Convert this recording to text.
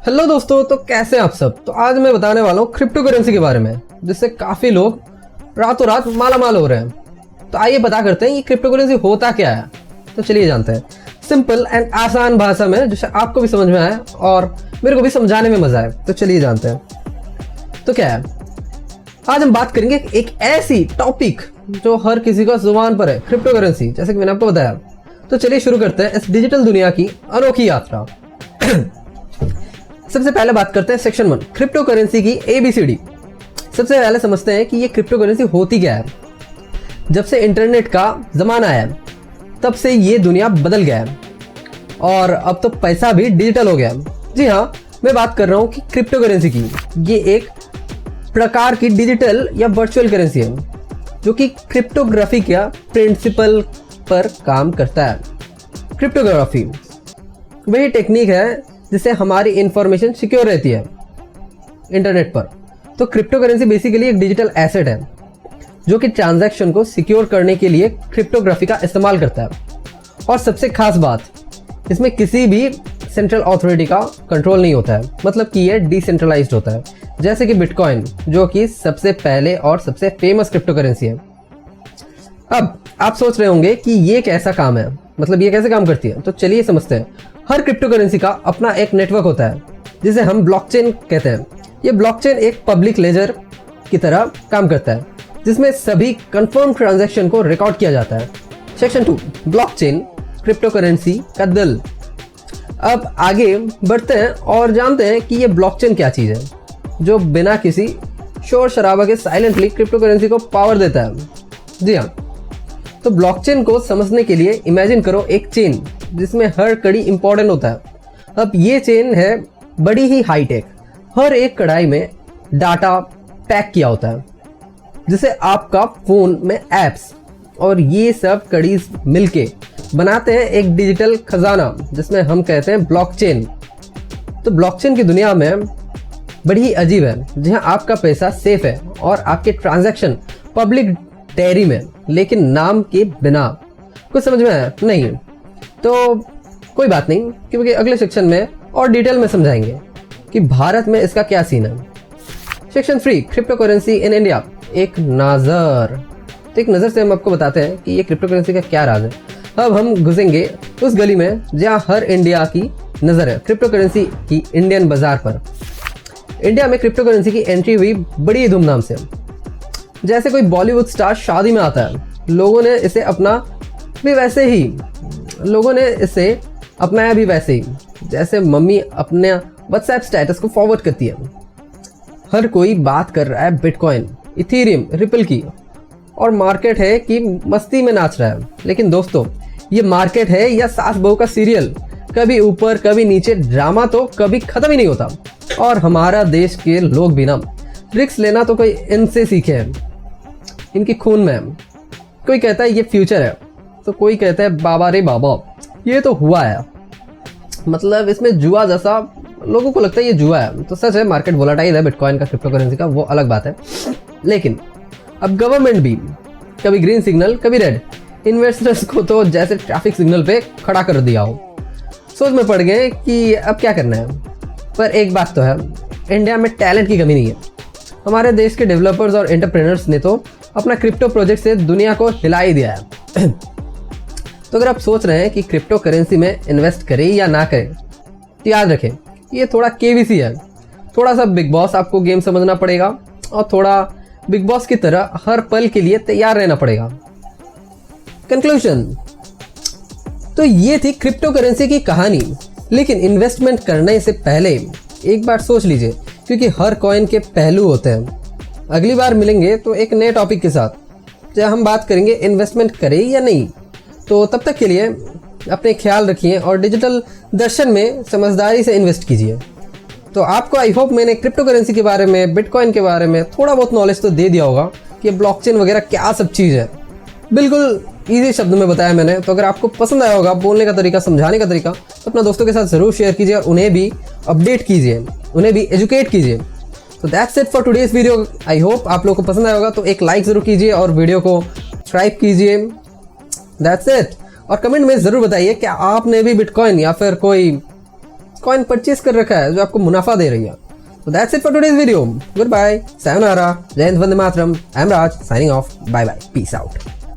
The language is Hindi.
हेलो दोस्तों, तो कैसे हैं आप सब। तो आज मैं बताने वाला हूँ क्रिप्टो करेंसी के बारे में, जिससे काफ़ी लोग रातों रात माला माल हो रहे हैं। तो आइए पता करते हैं ये क्रिप्टो करेंसी होता क्या है। तो चलिए जानते हैं सिंपल एंड आसान भाषा में, जिससे आपको भी समझ में आए और मेरे को भी समझाने में मजा आए। तो चलिए जानते हैं तो क्या है। आज हम बात करेंगे एक ऐसी टॉपिक जो हर किसी का जुबान पर है, क्रिप्टो करेंसी, जैसे कि मैंने आपको बताया। तो चलिए शुरू करते हैं इस डिजिटल दुनिया की अनोखी यात्रा। सबसे पहले बात करते हैं सेक्शन 1, क्रिप्टो करेंसी की ABCD। सबसे पहले समझते हैं कि ये क्रिप्टो करेंसी होती क्या है। जब से इंटरनेट का जमाना आया तब से ये दुनिया बदल गया है और अब तो पैसा भी डिजिटल हो गया। जी हाँ, मैं बात कर रहा हूँ कि क्रिप्टो करेंसी की। ये एक प्रकार की डिजिटल या वर्चुअल करेंसी है जो कि क्रिप्टोग्राफी का प्रिंसिपल पर काम करता है। क्रिप्टोग्राफी वही टेक्निक है जिससे हमारी इंफॉर्मेशन सिक्योर रहती है इंटरनेट पर। तो क्रिप्टो करेंसी बेसिकली एक डिजिटल एसेट है जो कि ट्रांजैक्शन को सिक्योर करने के लिए क्रिप्टोग्राफी का इस्तेमाल करता है। और सबसे खास बात, इसमें किसी भी सेंट्रल अथॉरिटी का कंट्रोल नहीं होता है, मतलब कि ये डिसेंट्रलाइज्ड होता है, जैसे कि बिटकॉइन, जो कि सबसे पहले और सबसे फेमस क्रिप्टो करेंसी है। अब आप सोच रहे होंगे कि ये कैसा काम है, मतलब ये कैसे काम करती है। तो चलिए समझते हैं। हर क्रिप्टो करेंसी का अपना एक नेटवर्क होता है जिसे हम ब्लॉकचेन कहते हैं। ये ब्लॉकचेन एक पब्लिक लेजर की तरह काम करता है जिसमें सभी कंफर्म ट्रांजैक्शन को रिकॉर्ड किया जाता है। सेक्शन 2, ब्लॉकचेन, क्रिप्टो करेंसी का दिल। अब आगे बढ़ते हैं और जानते हैं कि ये ब्लॉकचेन क्या चीज़ है जो बिना किसी शोर शराबा के साइलेंटली क्रिप्टो करेंसी को पावर देता है। जी हाँ, तो ब्लॉकचेन को समझने के लिए इमेजिन करो एक चेन जिसमें हर कड़ी इंपॉर्टेंट होता है। अब ये चेन है बड़ी ही हाईटेक। हर एक कड़ाई में डाटा पैक किया होता है, जिसे आपका फोन में एप्स और ये सब कड़ी मिलके बनाते हैं एक डिजिटल खजाना जिसमें हम कहते हैं ब्लॉकचेन। तो ब्लॉकचेन की दुनिया में बड़ी ही अजीब है, जहां आपका पैसा सेफ है और आपके ट्रांजैक्शन पब्लिक डायरी में, लेकिन नाम के बिना। कुछ समझ में आया? नहीं तो कोई बात नहीं, क्योंकि अगले सेक्शन में और डिटेल में समझाएंगे कि भारत में इसका क्या सीन है। Section 3, crypto currency in India, एक नज़र। तो एक नज़र से हम आपको बताते हैं कि ये क्रिप्टो करेंसी का क्या राज है। अब हम घुसेंगे उस गली में जहाँ हर इंडिया की नज़र है क्रिप्टो करेंसी की इंडियन बाजार पर। इंडिया में क्रिप्टो करेंसी की एंट्री हुई बड़ी धूमधाम से, जैसे कोई बॉलीवुड स्टार शादी में आता है। लोगों ने इसे अपनाया भी वैसे ही, जैसे मम्मी अपने व्हाट्सएप स्टेटस को फॉरवर्ड करती है। हर कोई बात कर रहा है बिटकॉइन, इथेरियम, रिपल की, और मार्केट है कि मस्ती में नाच रहा है। लेकिन दोस्तों, ये मार्केट है या सास बहू का सीरियल, कभी ऊपर कभी नीचे, ड्रामा तो कभी खत्म ही नहीं होता। और हमारा देश के लोग भी ना रिस्क लेना तो कोई इनसे सीखे हैं, इनकी खून में है। कोई कहता है ये फ्यूचर है, तो कोई कहता है बाबा रे बाबा ये तो हुआ है, मतलब इसमें जुआ जैसा लोगों को लगता है ये जुआ है। तो सच है, मार्केट वोलाटाइल है बिटकॉइन का, क्रिप्टो करेंसी का, वो अलग बात है। लेकिन अब गवर्नमेंट भी कभी ग्रीन सिग्नल कभी रेड, इन्वेस्टर्स को तो जैसे ट्रैफिक सिग्नल पे खड़ा कर दिया हो। सोच में पड़ गए कि अब क्या करना है। पर एक बात तो है, इंडिया में टैलेंट की कमी नहीं है। हमारे देश के डेवलपर्स और एंटरप्रेन्योर्स ने तो अपना क्रिप्टो प्रोजेक्ट से दुनिया को हिला ही दिया है। तो अगर आप सोच रहे हैं कि क्रिप्टो करेंसी में इन्वेस्ट करें या ना करें, तो याद रखें ये थोड़ा KBC है। थोड़ा सा बिग बॉस आपको गेम समझना पड़ेगा और थोड़ा बिग बॉस की तरह हर पल के लिए तैयार रहना पड़ेगा। कंक्लूजन, तो ये थी क्रिप्टो करेंसी की कहानी। लेकिन इन्वेस्टमेंट करने से पहले एक बार सोच लीजिए, क्योंकि हर कॉइन के पहलू होते हैं। अगली बार मिलेंगे तो एक नए टॉपिक के साथ, जहाँ हम बात करेंगे इन्वेस्टमेंट करें या नहीं। तो तब तक के लिए अपने ख्याल रखिए और डिजिटल दर्शन में समझदारी से इन्वेस्ट कीजिए। तो आपको आई होप मैंने क्रिप्टो करेंसी के बारे में, बिटकॉइन के बारे में थोड़ा बहुत नॉलेज तो दे दिया होगा कि ब्लॉकचेन वगैरह क्या सब चीज़ है। बिल्कुल ईजी शब्द में बताया मैंने। तो अगर आपको पसंद आया होगा बोलने का तरीका, समझाने का तरीका, तो अपना दोस्तों के साथ ज़रूर शेयर कीजिए और उन्हें भी अपडेट कीजिए, उन्हें भी एजुकेट कीजिए। तो that's it for today's video. I hope आप लोगों को पसंद आया होगा। तो एक लाइक ज़रूर कीजिए और वीडियो को सब्सक्राइब कीजिए। That's it. और कमेंट में ज़रूर बताइए क्या आपने भी बिटकॉइन या फिर कोई कॉइन परचेज कर रखा है जो आपको मुनाफा दे रही है। So that's it for today's video. Goodbye. Sayonara. Jai Hind, Vande Mataram. I'm Raj signing off. Bye bye. Peace out.